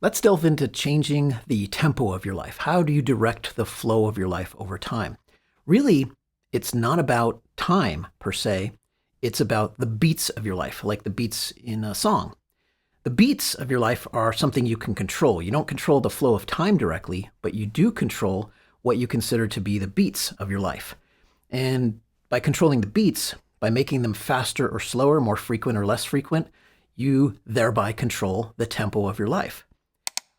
Let's delve into changing the tempo of your life. How do you direct the flow of your life over time? Really, it's not about time per se. It's about the beats of your life, like the beats in a song. The beats of your life are something you can control. You don't control the flow of time directly, but you do control what you consider to be the beats of your life. And by controlling the beats, by making them faster or slower, more frequent or less frequent, you thereby control the tempo of your life.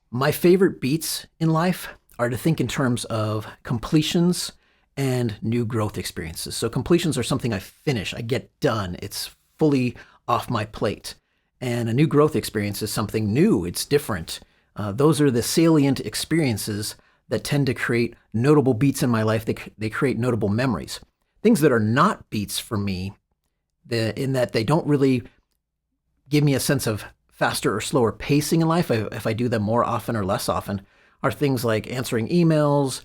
My favorite beats in life are to think in terms of completions and new growth experiences. So completions are something I finish, I get done, it's fully off my plate. And a new growth experience is something new, it's different. Those are the salient experiences that tend to create notable beats in my life. They create notable memories. Things that are not beats for me, in that they don't really give me a sense of faster or slower pacing in life, if I do them more often or less often, are things like answering emails,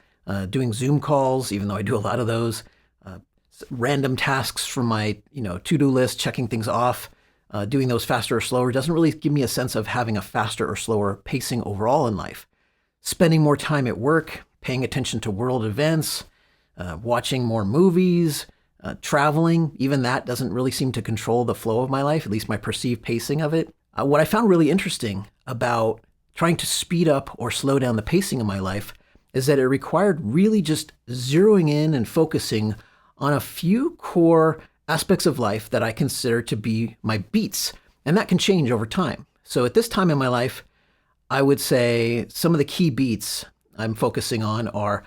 doing Zoom calls, even though I do a lot of those, random tasks from my to-do list, checking things off. Doing those faster or slower doesn't really give me a sense of having a faster or slower pacing overall in life. Spending more time at work, paying attention to world events, watching more movies, traveling, even that doesn't really seem to control the flow of my life, at least my perceived pacing of it. What I found really interesting about trying to speed up or slow down the pacing of my life is that it required really just zeroing in and focusing on a few core aspects of life that I consider to be my beats, and that can change over time. So at this time in my life, I would say some of the key beats I'm focusing on are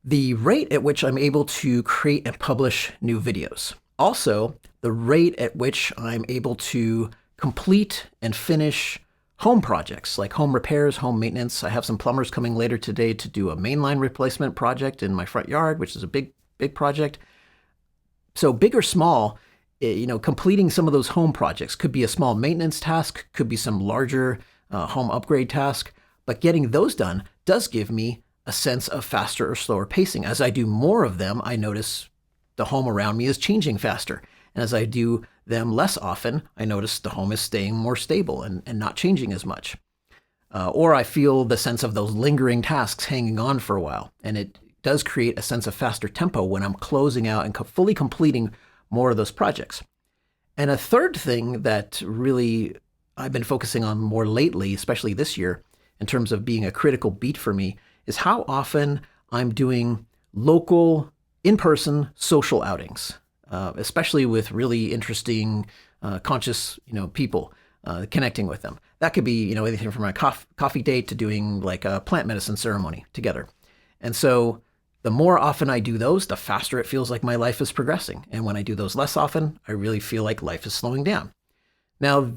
the rate at which I'm able to create and publish new videos. Also, the rate at which I'm able to complete and finish home projects like home repairs, home maintenance. I have some plumbers coming later today to do a mainline replacement project in my front yard, which is a big project. So big or small, completing some of those home projects could be a small maintenance task, could be some larger home upgrade task, but getting those done does give me a sense of faster or slower pacing. As I do more of them, I notice the home around me is changing faster. And as I do them less often, I notice the home is staying more stable and not changing as much. Or I feel the sense of those lingering tasks hanging on for a while. And it does create a sense of faster tempo when I'm closing out and fully completing more of those projects. And a third thing that really I've been focusing on more lately, especially this year, in terms of being a critical beat for me, is how often I'm doing local, in-person social outings, especially with really interesting, conscious, people, connecting with them. That could be, anything from a coffee date to doing like a plant medicine ceremony together. And so the more often I do those, the faster it feels like my life is progressing. And when I do those less often, I really feel like life is slowing down. Now,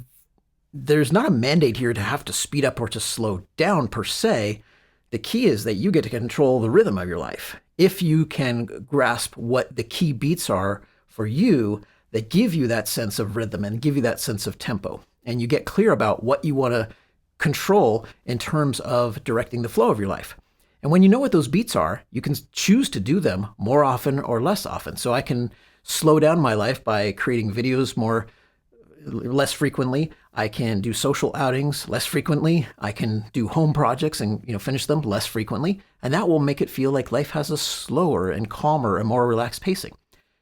there's not a mandate here to have to speed up or to slow down per se. The key is that you get to control the rhythm of your life. If you can grasp what the key beats are for you that give you that sense of rhythm and give you that sense of tempo, and you get clear about what you want to control in terms of directing the flow of your life. And when you know what those beats are, you can choose to do them more often or less often. So I can slow down my life by creating videos less frequently. I can do social outings less frequently. I can do home projects and finish them less frequently. And that will make it feel like life has a slower and calmer and more relaxed pacing.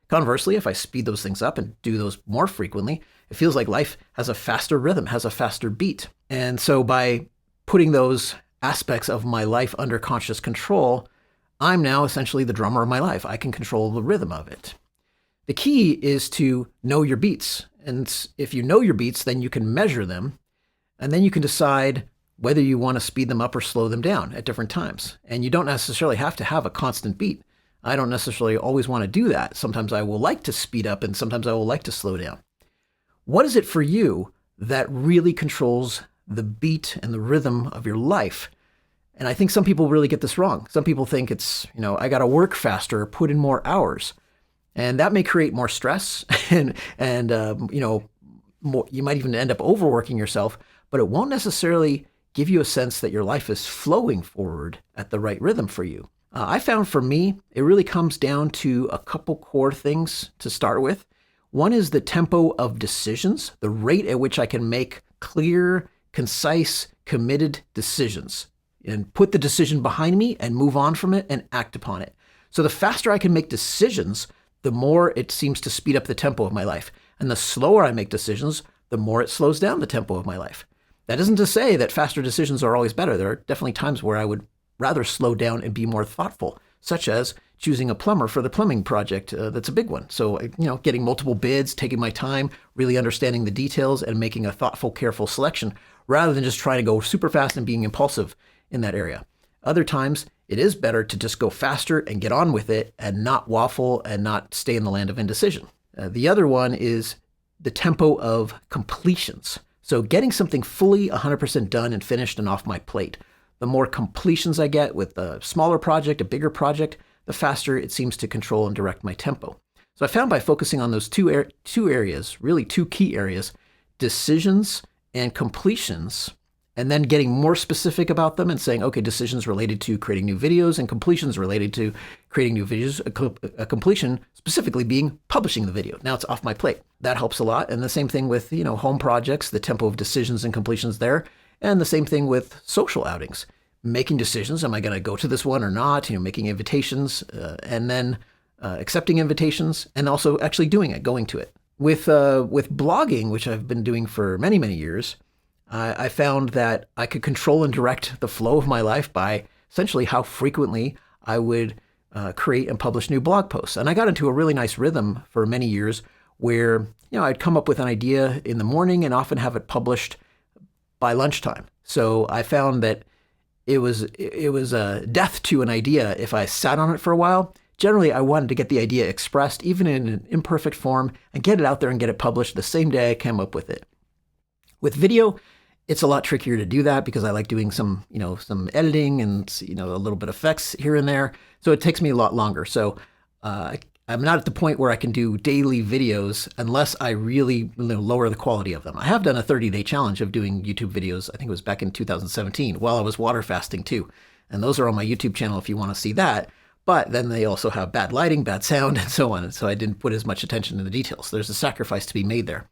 Conversely, if I speed those things up and do those more frequently, it feels like life has a faster rhythm, has a faster beat. And so by putting those aspects of my life under conscious control, I'm now essentially the drummer of my life. I can control the rhythm of it. The key is to know your beats. And if you know your beats, then you can measure them, and then you can decide whether you want to speed them up or slow them down at different times. And you don't necessarily have to have a constant beat. I don't necessarily always want to do that. Sometimes I will like to speed up and sometimes I will like to slow down. What is it for you that really controls the beat and the rhythm of your life? And I think some people really get this wrong. Some people think it's, I got to work faster, put in more hours. And that may create more stress and more, you might even end up overworking yourself, but it won't necessarily give you a sense that your life is flowing forward at the right rhythm for you. I found for me, it really comes down to a couple core things to start with. One is the tempo of decisions, the rate at which I can make clear, concise, committed decisions and put the decision behind me and move on from it and act upon it. So the faster I can make decisions, the more it seems to speed up the tempo of my life. And the slower I make decisions, the more it slows down the tempo of my life. That isn't to say that faster decisions are always better. There are definitely times where I would rather slow down and be more thoughtful, such as choosing a plumber for the plumbing project. That's a big one. So, getting multiple bids, taking my time, really understanding the details and making a thoughtful, careful selection rather than just trying to go super fast and being impulsive in that area. Other times, it is better to just go faster and get on with it and not waffle and not stay in the land of indecision. The other one is the tempo of completions. So getting something fully 100% done and finished and off my plate. The more completions I get with a smaller project, a bigger project, the faster it seems to control and direct my tempo. So I found by focusing on those two areas, really two key areas, decisions and completions, and then getting more specific about them and saying, okay, decisions related to creating new videos and completions related to creating new videos, a completion specifically being publishing the video. Now it's off my plate. That helps a lot. And the same thing with, home projects, the tempo of decisions and completions there. And the same thing with social outings, making decisions. Am I going to go to this one or not? Making invitations and then accepting invitations and also actually doing it, going to it. With blogging, which I've been doing for many, many years, I found that I could control and direct the flow of my life by essentially how frequently I would create and publish new blog posts. And I got into a really nice rhythm for many years where, I'd come up with an idea in the morning and often have it published by lunchtime. So I found that it was a death to an idea if I sat on it for a while. Generally, I wanted to get the idea expressed, even in an imperfect form, and get it out there and get it published the same day I came up with it. With video, it's a lot trickier to do that because I like doing some editing and, a little bit of effects here and there. So it takes me a lot longer. So I'm not at the point where I can do daily videos unless I really lower the quality of them. I have done a 30-day challenge of doing YouTube videos. I think it was back in 2017 while I was water fasting too. And those are on my YouTube channel if you want to see that. But then they also have bad lighting, bad sound, and so on. And so I didn't put as much attention to the details. There's a sacrifice to be made there.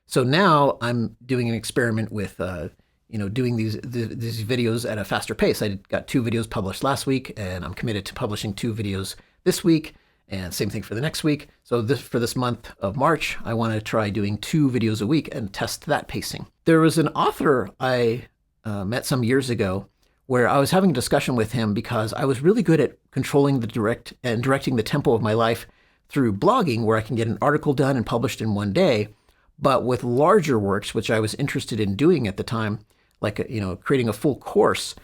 So now I'm doing an experiment with, doing these videos at a faster pace. I got 2 videos published last week, and I'm committed to publishing 2 videos this week, and same thing for the next week. So for this month of March, I want to try doing 2 videos a week and test that pacing. There was an author I met some years ago where I was having a discussion with him because I was really good at controlling directing the tempo of my life through blogging, where I can get an article done and published in one day. But with larger works, which I was interested in doing at the time, like, creating a full course,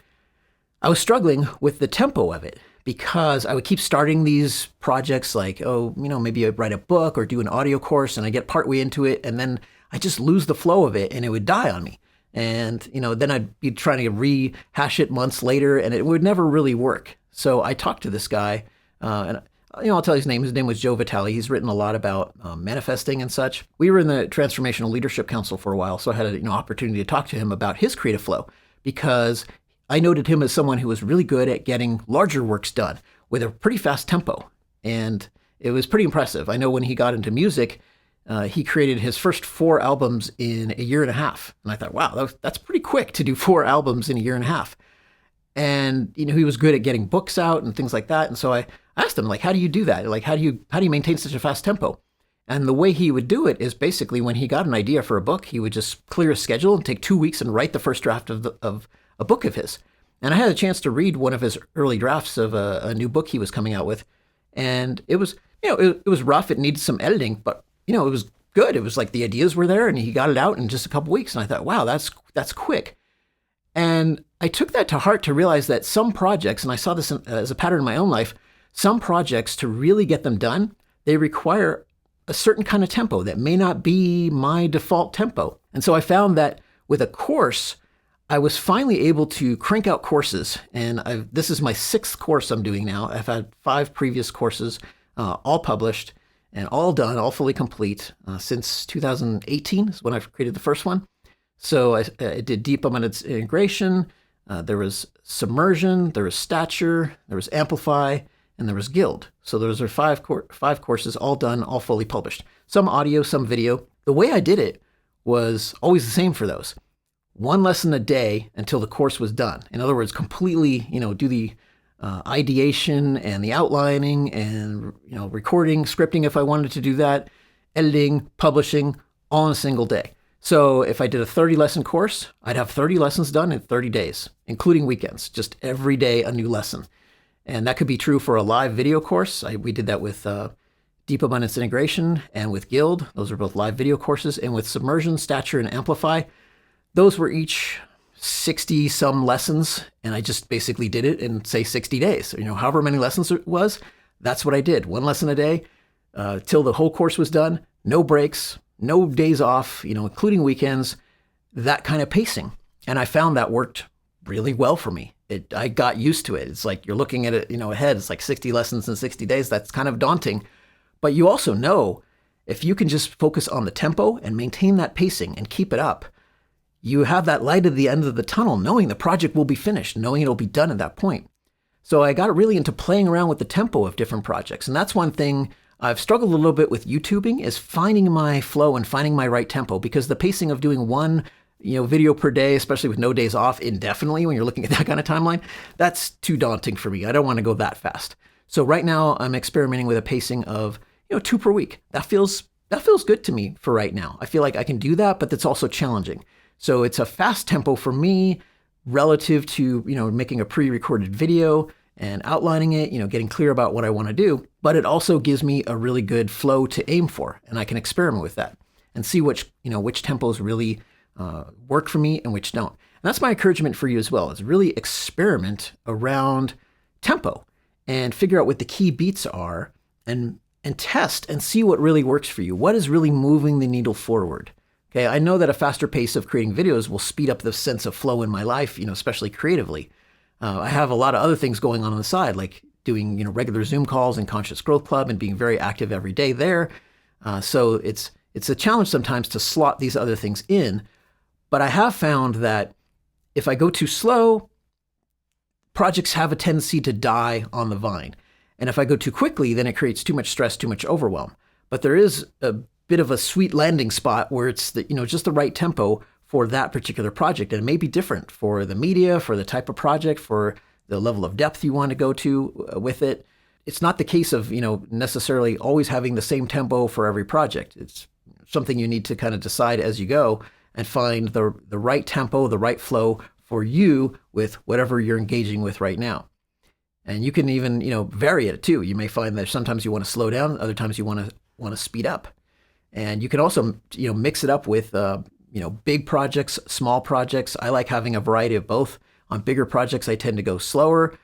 I was struggling with the tempo of it because I would keep starting these projects like, maybe I'd write a book or do an audio course and I get partway into it and then I just lose the flow of it and it would die on me. And, then I'd be trying to rehash it months later and it would never really work. So I talked to this guy and I'll tell you his name. His name was Joe Vitale. He's written a lot about manifesting and such. We were in the Transformational Leadership Council for a while, so I had an opportunity to talk to him about his creative flow because I noted him as someone who was really good at getting larger works done with a pretty fast tempo. And it was pretty impressive. I know when he got into music, he created his first 4 albums in a year and a half. And I thought, wow, that's pretty quick to do 4 albums in a year and a half. And, he was good at getting books out and things like that. And so I asked him, how do you do that? How do you maintain such a fast tempo? And the way he would do it is basically when he got an idea for a book, he would just clear a schedule and take 2 weeks and write the first draft of a book of his. And I had a chance to read one of his early drafts of a new book he was coming out with. And it was, it was rough. It needed some editing, but, it was good. It was like the ideas were there and he got it out in just a couple weeks. And I thought, wow, that's quick. And I took that to heart to realize that some projects, and I saw this as a pattern in my own life, some projects, to really get them done, they require a certain kind of tempo that may not be my default tempo. And so I found that with a course, I was finally able to crank out courses. And this is my 6th course I'm doing now. I've had 5 previous courses, all published and all done, all fully complete since 2018 is when I created the first one. So I did deep abundance integration. There was submersion, there was stature, there was amplify, and there was guild. So those are 5 courses, all done, all fully published. Some audio, some video. The way I did it was always the same for those. one lesson a day until the course was done. In other words, completely, do the ideation and the outlining and, recording, scripting if I wanted to do that, editing, publishing, all in a single day. So if I did a 30 lesson course, I'd have 30 lessons done in 30 days, including weekends, just every day a new lesson. And that could be true for a live video course. We did that with Deep Abundance Integration and with Guild. Those are both live video courses. And with Submersion, Stature, and Amplify, those were each 60 some lessons. And I just basically did it in, say, 60 days. However many lessons it was, that's what I did. One lesson a day till the whole course was done. No breaks, no days off, including weekends, that kind of pacing. And I found that worked really well for me. I got used to it. It's like you're looking at it, ahead. It's like 60 lessons in 60 days. That's kind of daunting. But you also know if you can just focus on the tempo and maintain that pacing and keep it up, you have that light at the end of the tunnel, knowing the project will be finished, knowing it'll be done at that point. So I got really into playing around with the tempo of different projects. And that's one thing I've struggled a little bit with YouTubing, is finding my flow and finding my right tempo, because the pacing of doing one video per day, especially with no days off indefinitely, when you're looking at that kind of timeline, that's too daunting for me. I don't want to go that fast. So right now I'm experimenting with a pacing of, 2 per week. That feels good to me for right now. I feel like I can do that, but that's also challenging. So it's a fast tempo for me relative to, making a pre-recorded video and outlining it, getting clear about what I want to do. But it also gives me a really good flow to aim for, and I can experiment with that and see which tempos really work for me and which don't. And that's my encouragement for you as well, is really experiment around tempo and figure out what the key beats are and test and see what really works for you. What is really moving the needle forward? Okay, I know that a faster pace of creating videos will speed up the sense of flow in my life, especially creatively. I have a lot of other things going on the side, like doing, regular Zoom calls and Conscious Growth Club and being very active every day there. So it's a challenge sometimes to slot these other things in. But I have found that if I go too slow, projects have a tendency to die on the vine. And if I go too quickly, then it creates too much stress, too much overwhelm. But there is a bit of a sweet landing spot where it's just the right tempo for that particular project. And it may be different for the media, for the type of project, for the level of depth you want to go to with it. It's not the case of, necessarily always having the same tempo for every project. It's something you need to kind of decide as you go and find the right tempo, the right flow for you with whatever you're engaging with right now. And you can even, vary it too. You may find that sometimes you want to slow down, other times you want to speed up. And you can also, mix it up with, big projects, small projects. I like having a variety of both. On bigger projects, I tend to go slower,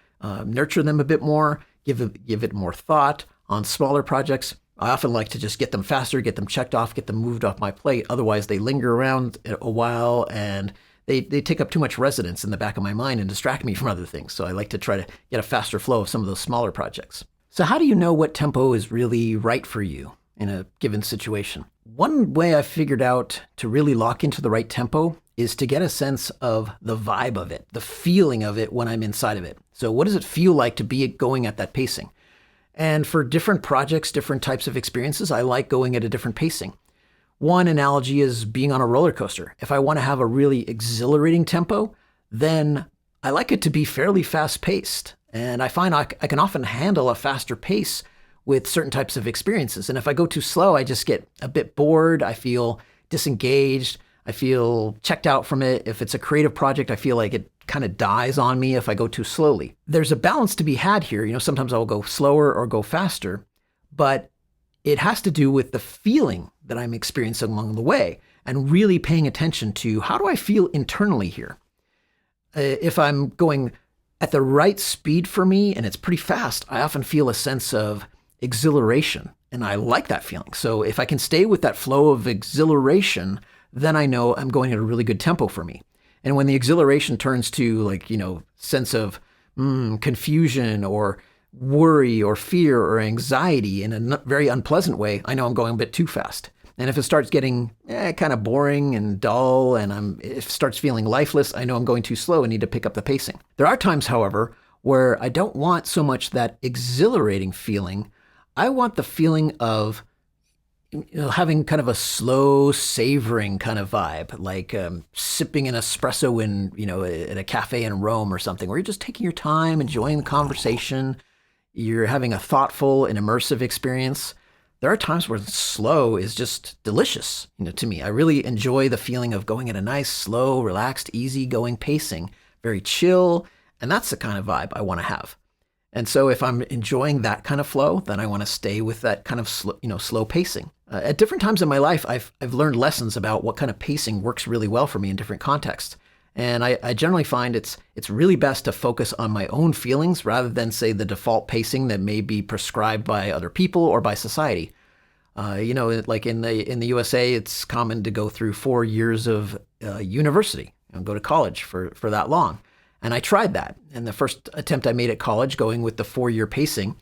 nurture them a bit more, give it more thought. On smaller projects, I often like to just get them faster, get them checked off, get them moved off my plate. Otherwise, they linger around a while and they take up too much residence in the back of my mind and distract me from other things. So I like to try to get a faster flow of some of those smaller projects. So how do you know what tempo is really right for you in a given situation? One way I figured out to really lock into the right tempo is to get a sense of the vibe of it, the feeling of it when I'm inside of it. So what does it feel like to be going at that pacing? And for different projects, different types of experiences, I like going at a different pacing. One analogy is being on a roller coaster. If I want to have a really exhilarating tempo, then I like it to be fairly fast paced. And I find I can often handle a faster pace with certain types of experiences. And if I go too slow, I just get a bit bored. I feel disengaged. I feel checked out from it. If it's a creative project, I feel like it kind of dies on me if I go too slowly. There's a balance to be had here. Sometimes I'll go slower or go faster, but it has to do with the feeling that I'm experiencing along the way and really paying attention to how do I feel internally here. If I'm going at the right speed for me and it's pretty fast, I often feel a sense of exhilaration, and I like that feeling. So if I can stay with that flow of exhilaration, then I know I'm going at a really good tempo for me. And when the exhilaration turns to sense of confusion or worry or fear or anxiety in a very unpleasant way, I know I'm going a bit too fast. And if it starts getting kind of boring and dull and it starts feeling lifeless, I know I'm going too slow and need to pick up the pacing. There are times, however, where I don't want so much that exhilarating feeling. I want the feeling of having kind of a slow savoring kind of vibe, like sipping an espresso in, at a cafe in Rome or something, where you're just taking your time, enjoying the conversation. You're having a thoughtful and immersive experience. There are times where slow is just delicious, to me. I really enjoy the feeling of going at a nice, slow, relaxed, easygoing pacing, very chill, and that's the kind of vibe I want to have. And so if I'm enjoying that kind of flow, then I want to stay with that kind of slow pacing. At different times in my life, I've learned lessons about what kind of pacing works really well for me in different contexts. And I generally find it's really best to focus on my own feelings rather than say the default pacing that may be prescribed by other people or by society. Like in the USA, it's common to go through 4 years of university and go to college for that long. And I tried that. And the first attempt I made at college, going with the 4-year pacing,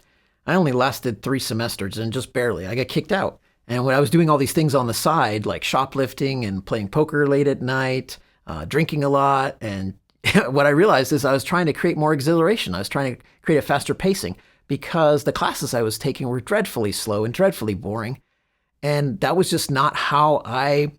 I only lasted 3 semesters and just barely. I got kicked out. And when I was doing all these things on the side, like shoplifting and playing poker late at night, drinking a lot, and what I realized is I was trying to create more exhilaration. I was trying to create a faster pacing because the classes I was taking were dreadfully slow and dreadfully boring. And that was just not how I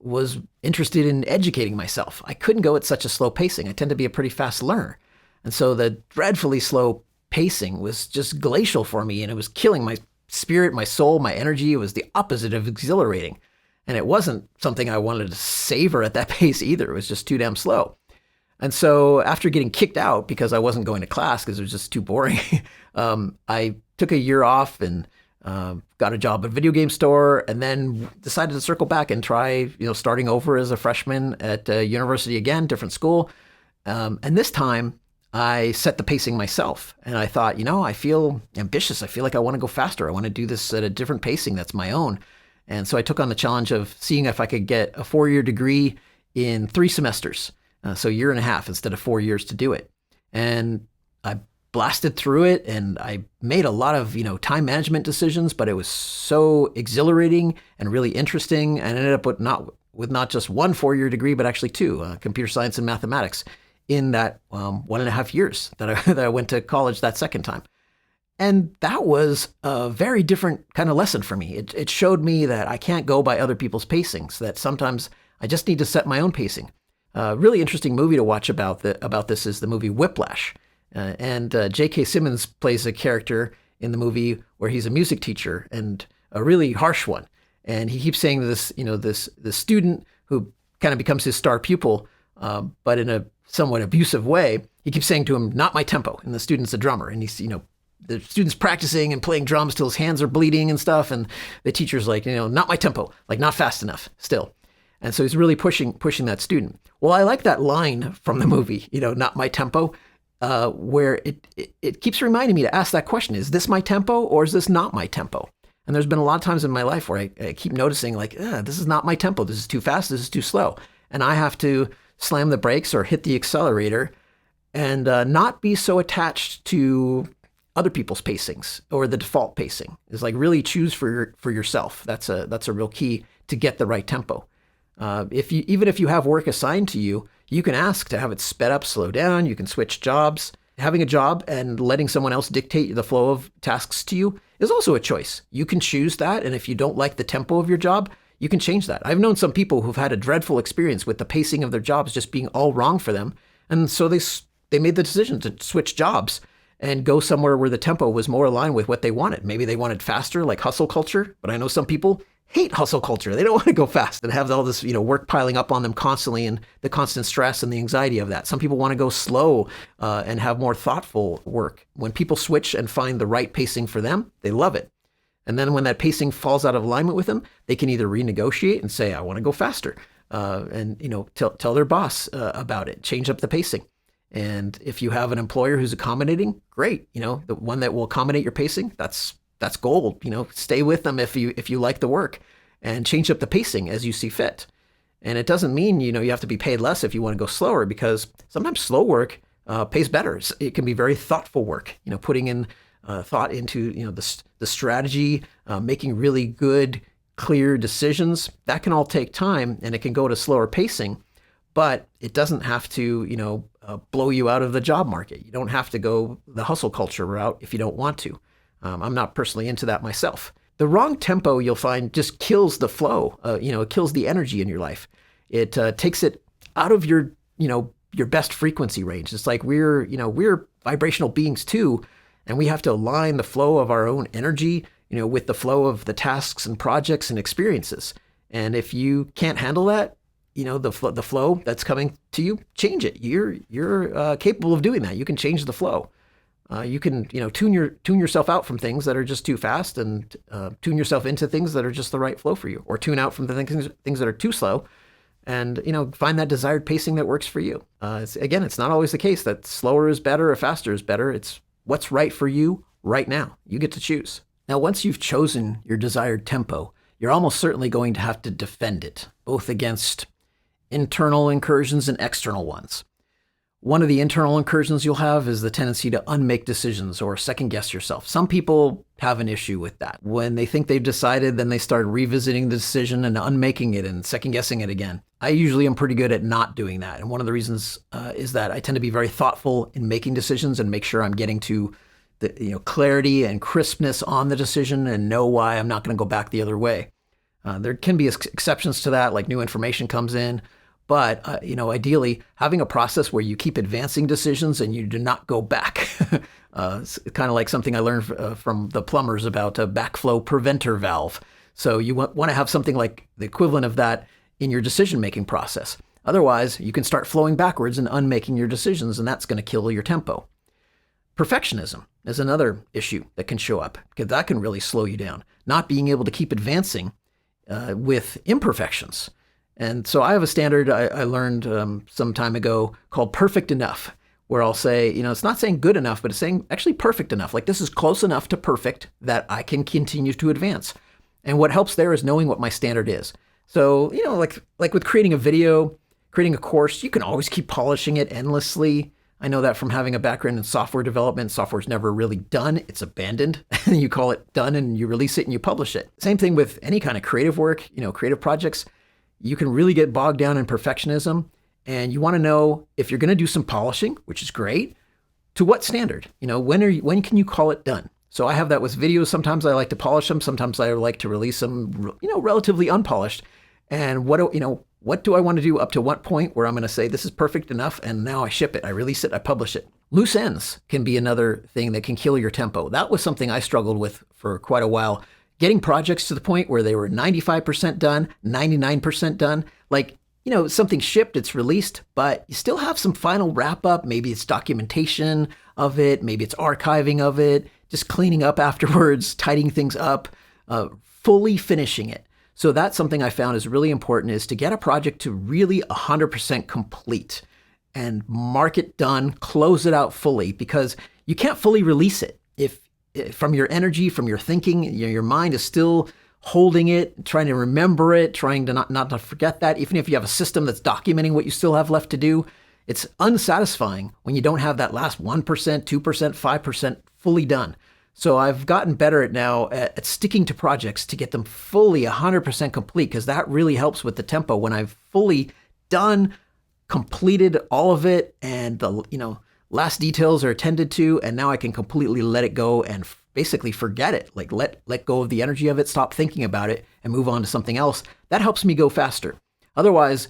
was interested in educating myself. I couldn't go at such a slow pacing. I tend to be a pretty fast learner. And so the dreadfully slow pacing was just glacial for me, and it was killing my spirit, my soul, my energy. It was the opposite of exhilarating. And it wasn't something I wanted to savor at that pace either. It was just too damn slow. And so after getting kicked out because I wasn't going to class because it was just too boring, I took a year off and got a job at a video game store, and then decided to circle back and try, starting over as a freshman at university again, different school. And this time I set the pacing myself. And I thought, I feel ambitious. I feel like I want to go faster. I want to do this at a different pacing that's my own. And so I took on the challenge of seeing if I could get a 4-year degree in 3 semesters. So a year and a half instead of 4 years to do it. And I blasted through it, and I made a lot of, time management decisions, but it was so exhilarating and really interesting, and ended up with not just one 4-year degree, but actually 2, computer science and mathematics, in that 1.5 years that I went to college that second time. And that was a very different kind of lesson for me. It showed me that I can't go by other people's pacings, that sometimes I just need to set my own pacing. A really interesting movie to watch about this is the movie Whiplash. And J.K. Simmons plays a character in the movie where he's a music teacher, and a really harsh one. And he keeps saying to this student who kind of becomes his star pupil, but in a somewhat abusive way. He keeps saying to him, "Not my tempo." And the student's a drummer, and he's the student's practicing and playing drums till his hands are bleeding and stuff. And the teacher's like, "Not my tempo, like not fast enough still." And so he's really pushing that student. Well, I like that line from the movie, "Not my tempo," where it keeps reminding me to ask that question: is this my tempo or is this not my tempo? And there's been a lot of times in my life where I keep noticing this is not my tempo. This is too fast. This is too slow. And I have to slam the brakes or hit the accelerator and not be so attached to other people's pacings or the default pacing. Is like really choose for yourself. That's a real key to get the right tempo. Even if you have work assigned to you, you can ask to have it sped up, slow down. You can switch jobs. Having a job and letting someone else dictate the flow of tasks to you is also a choice. You can choose that, and if you don't like the tempo of your job, you can change that. I've known some people who've had a dreadful experience with the pacing of their jobs just being all wrong for them, and so they made the decision to switch jobs and go somewhere where the tempo was more aligned with what they wanted. Maybe they wanted faster, like hustle culture, but I know some people hate hustle culture. They don't want to go fast and have all this, work piling up on them constantly and the constant stress and the anxiety of that. Some people want to go slow and have more thoughtful work. When people switch and find the right pacing for them, they love it. And then when that pacing falls out of alignment with them, they can either renegotiate and say, "I want to go faster," and tell their boss about it, change up the pacing. And if you have an employer who's accommodating, great. The one that will accommodate your pacing, that's gold. Stay with them if you like the work, and change up the pacing as you see fit. And it doesn't mean you have to be paid less if you want to go slower, because sometimes slow work pays better. It can be very thoughtful work. Putting in thought into the strategy, making really good, clear decisions. That can all take time, and it can go to slower pacing, but it doesn't have to blow you out of the job market. You don't have to go the hustle culture route if you don't want to. I'm not personally into that myself. The wrong tempo, you'll find, just kills the flow. It kills the energy in your life. It takes it out of your best frequency range. It's like we're vibrational beings too, and we have to align the flow of our own energy, with the flow of the tasks and projects and experiences. And if you can't handle that, the flow that's coming to you, change it. You're capable of doing that. You can change the flow. You can, tune yourself out from things that are just too fast, and tune yourself into things that are just the right flow for you, or tune out from the things that are too slow, and find that desired pacing that works for you. It's not always the case that slower is better or faster is better. It's what's right for you right now. You get to choose. Now, once you've chosen your desired tempo, you're almost certainly going to have to defend it, both against internal incursions and external ones. One of the internal incursions you'll have is the tendency to unmake decisions or second guess yourself. Some people have an issue with that. When they think they've decided, then they start revisiting the decision and unmaking it and second guessing it again. I usually am pretty good at not doing that. And one of the reasons is that I tend to be very thoughtful in making decisions and make sure I'm getting to the clarity and crispness on the decision and know why I'm not going to go back the other way. There can be exceptions to that, like new information comes in. But, ideally, having a process where you keep advancing decisions and you do not go back. It's kind of like something I learned from the plumbers about a backflow preventer valve. So you want to have something like the equivalent of that in your decision-making process. Otherwise, you can start flowing backwards and unmaking your decisions, and that's going to kill your tempo. Perfectionism is another issue that can show up, because that can really slow you down. Not being able to keep advancing with imperfections. And so I have a standard I learned some time ago called perfect enough, where I'll say, it's not saying good enough, but it's saying actually perfect enough. Like, this is close enough to perfect that I can continue to advance. And what helps there is knowing what my standard is. So, like with creating a video, creating a course, you can always keep polishing it endlessly. I know that from having a background in software development. Software's never really done. It's abandoned. And you call it done and you release it and you publish it. Same thing with any kind of creative work, creative projects. You can really get bogged down in perfectionism, and you want to know if you're going to do some polishing, which is great, to what standard? When can you call it done? So I have that with videos. Sometimes I like to polish them. Sometimes I like to release them, relatively unpolished. And what do I want to do up to what point where I'm going to say this is perfect enough, and now I ship it, I release it, I publish it. Loose ends can be another thing that can kill your tempo. That was something I struggled with for quite a while. Getting projects to the point where they were 95% done, 99% done, something shipped, it's released, but you still have some final wrap up. Maybe it's documentation of it. Maybe it's archiving of it, just cleaning up afterwards, tidying things up, fully finishing it. So that's something I found is really important, is to get a project to really 100% complete and mark it done, close it out fully, because you can't fully release it if from your energy, from your thinking, your mind is still holding it, trying to remember it, trying to not to forget that. Even if you have a system that's documenting what you still have left to do, it's unsatisfying when you don't have that last 1%, 2%, 5% fully done. So I've gotten better at sticking to projects to get them fully 100% complete, because that really helps with the tempo. When I've fully done, completed all of it, and the last details are attended to, and now I can completely let it go and basically forget it. Like let go of the energy of it, stop thinking about it, and move on to something else. That helps me go faster. Otherwise,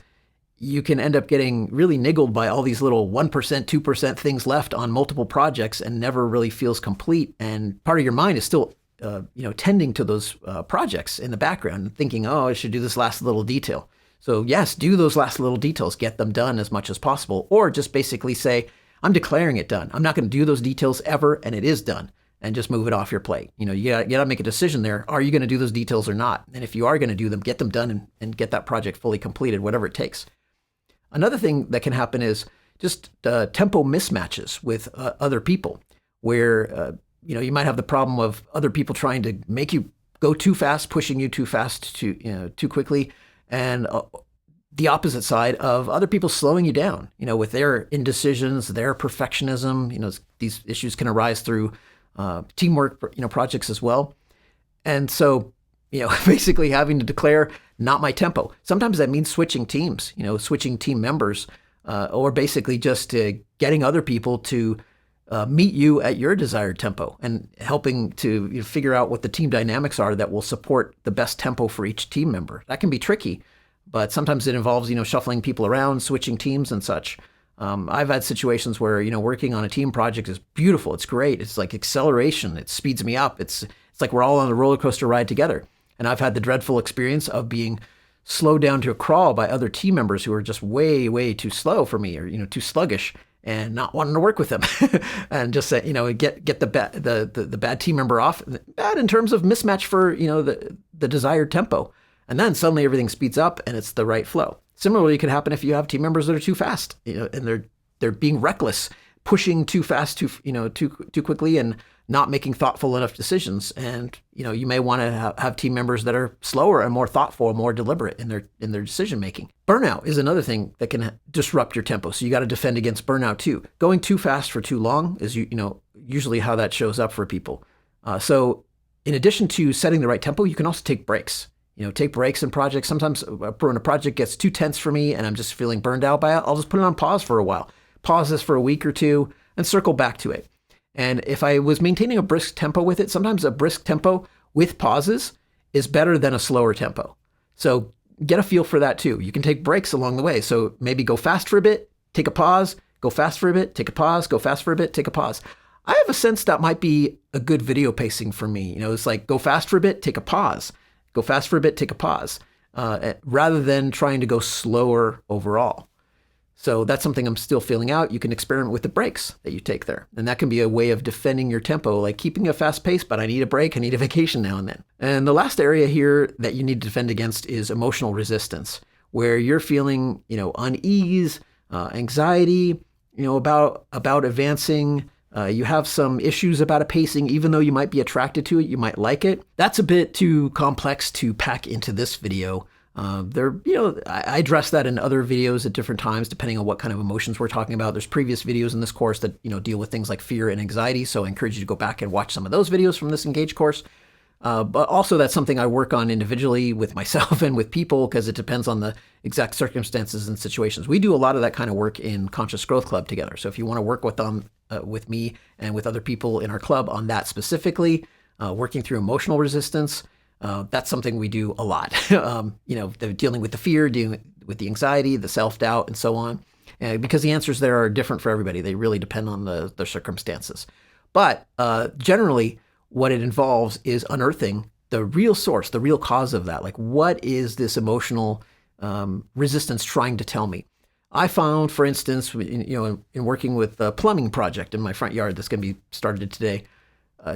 you can end up getting really niggled by all these little 1%, 2% things left on multiple projects and never really feels complete. And part of your mind is still, tending to those projects in the background, thinking, oh, I should do this last little detail. So yes, do those last little details, get them done as much as possible, or just basically say, I'm declaring it done. I'm not going to do those details ever, and it is done, and just move it off your plate. You got to make a decision there. Are you going to do those details or not? And if you are going to do them, get them done and get that project fully completed, whatever it takes. Another thing that can happen is just tempo mismatches with other people, where you might have the problem of other people trying to make you go too fast, pushing you too fast, too quickly, and the opposite side of other people slowing you down, with their indecisions, their perfectionism. These issues can arise through teamwork, projects as well. And so, basically having to declare not my tempo. Sometimes that means switching teams, switching team members, or basically just getting other people to meet you at your desired tempo and helping to figure out what the team dynamics are that will support the best tempo for each team member. That can be tricky, but sometimes it involves, shuffling people around, switching teams and such. I've had situations where, working on a team project is beautiful. It's great. It's like acceleration. It speeds me up. It's like we're all on a roller coaster ride together. And I've had the dreadful experience of being slowed down to a crawl by other team members who are just way, way too slow for me, or, too sluggish, and not wanting to work with them. And just say, get the bad team member off. Bad in terms of mismatch for, the desired tempo. And then suddenly everything speeds up and it's the right flow. Similarly, it could happen if you have team members that are too fast, and they're being reckless, pushing too fast, too quickly, and not making thoughtful enough decisions. And you may want to have team members that are slower and more thoughtful, and more deliberate in their decision making. Burnout is another thing that can disrupt your tempo. So you got to defend against burnout too. Going too fast for too long is usually how that shows up for people. So in addition to setting the right tempo, you can also take breaks. Take breaks in projects. Sometimes when a project gets too tense for me and I'm just feeling burned out by it, I'll just put it on pause for a while. Pause this for a week or two and circle back to it. And if I was maintaining a brisk tempo with it, sometimes a brisk tempo with pauses is better than a slower tempo. So get a feel for that too. You can take breaks along the way. So maybe go fast for a bit, take a pause, go fast for a bit, take a pause, go fast for a bit, take a pause. I have a sense that might be a good video pacing for me. It's like go fast for a bit, take a pause. Go fast for a bit, take a pause, rather than trying to go slower overall. So that's something I'm still feeling out. You can experiment with the breaks that you take there. And that can be a way of defending your tempo, like keeping a fast pace, but I need a break, I need a vacation now and then. And the last area here that you need to defend against is emotional resistance, where you're feeling, unease, anxiety, about advancing. You have some issues about a pacing, even though you might be attracted to it, you might like it. That's a bit too complex to pack into this video. I address that in other videos at different times, depending on what kind of emotions we're talking about. There's previous videos in this course that, deal with things like fear and anxiety. So I encourage you to go back and watch some of those videos from this Engage course. But also that's something I work on individually with myself and with people, because it depends on the exact circumstances and situations. We do a lot of that kind of work in Conscious Growth Club together. So if you want to work with me and with other people in our club on that specifically, working through emotional resistance, that's something we do a lot. Dealing with the fear, dealing with the anxiety, the self-doubt, and so on. Because the answers there are different for everybody. They really depend on the circumstances. But generally, what it involves is unearthing the real source, the real cause of that. Like, what is this emotional resistance trying to tell me? I found, for instance, in working with a plumbing project in my front yard that's going to be started today,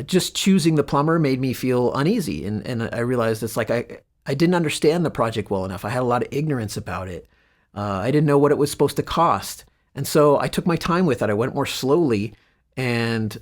just choosing the plumber made me feel uneasy. And I realized it's like I didn't understand the project well enough. I had a lot of ignorance about it. I didn't know what it was supposed to cost. And so I took my time with it. I went more slowly and,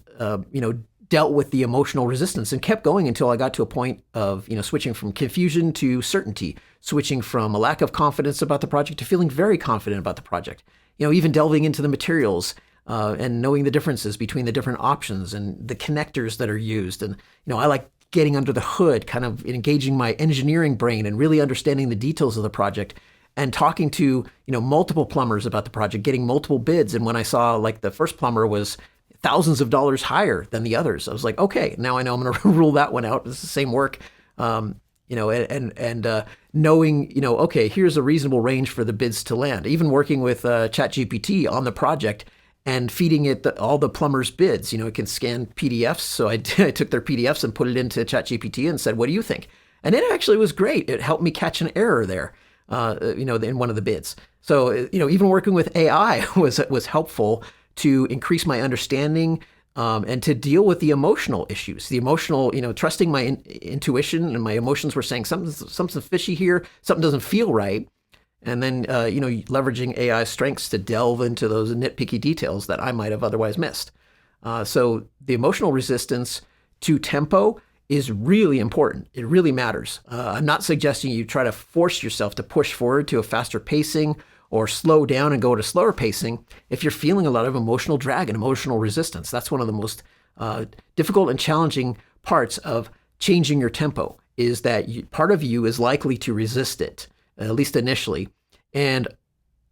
dealt with the emotional resistance and kept going until I got to a point of, switching from confusion to certainty, switching from a lack of confidence about the project to feeling very confident about the project. Even delving into the materials and knowing the differences between the different options and the connectors that are used. And, I like getting under the hood, kind of engaging my engineering brain and really understanding the details of the project and talking to, multiple plumbers about the project, getting multiple bids. And when I saw like the first plumber was thousands of dollars higher than the others, I was like, okay, now I know I'm going to rule that one out. It's the same work. And knowing, okay, here's a reasonable range for the bids to land. Even working with ChatGPT on the project and feeding it all the plumber's bids, it can scan PDFs. So I took their PDFs and put it into ChatGPT and said, what do you think? And it actually was great. It helped me catch an error there, in one of the bids. So, even working with AI was helpful to increase my understanding and to deal with the emotional issues, the emotional, trusting my intuition, and my emotions were saying something's fishy here, something doesn't feel right. And then, leveraging AI's strengths to delve into those nitpicky details that I might have otherwise missed. So the emotional resistance to tempo is really important. It really matters. I'm not suggesting you try to force yourself to push forward to a faster pacing or slow down and go to slower pacing if you're feeling a lot of emotional drag and emotional resistance. That's one of the most difficult and challenging parts of changing your tempo, is that part of you is likely to resist it, at least initially. And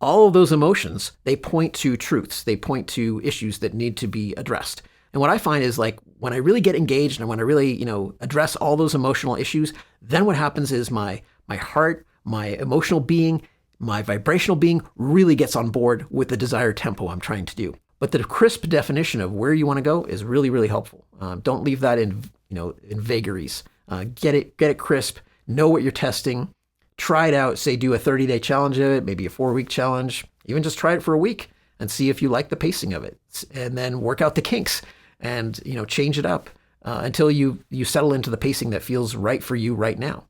all of those emotions, they point to truths. They point to issues that need to be addressed. And what I find is like when I really get engaged and when I really, address all those emotional issues, then what happens is my heart, my emotional being, my vibrational being really gets on board with the desired tempo I'm trying to do. But the crisp definition of where you want to go is really, really helpful. Don't leave that in vagaries. Get it crisp. Know what you're testing. Try it out. Say do a 30-day challenge of it, maybe a 4-week challenge. Even just try it for a week and see if you like the pacing of it. And then work out the kinks and change it up until you settle into the pacing that feels right for you right now.